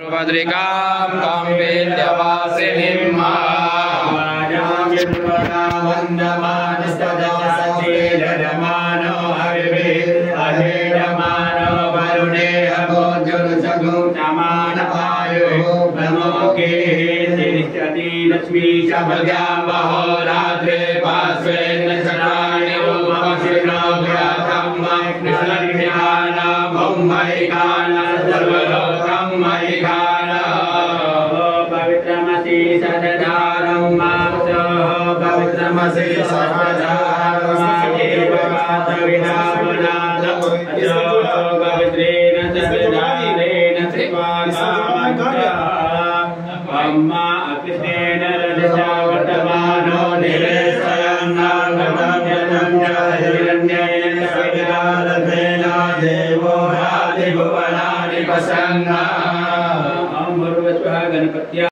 भद्रिकां कौन्तेयवासिनीं वन्दमानस्तदसतीरमानो हविर्भिर्अहेडमानो वरुणेऽभोज्जुर्जगुंसमानपायुः ब्रह्मोके तिष्ठति लक्ष्मी च भद्रां वहोरात्रे पार्श्वेन शराणि ओमशिनो व्याधं कृष्णज्ञाना मुम्बैकाना सर्वलोकं मयिकाना पवित्रमसि सदारं मासो पवित्रमसि सर्वदारं देववासविनावनाद अजो पवित्रेण सदारेण त्रिपादामग्रा ब्रह्मा अकृष्णेन रजसा वर्तमानो निवेशयन् नागमं यतं च हिरण्येन सविदालभेन देवो भुवनानि प्रसन्ना। गणपत्या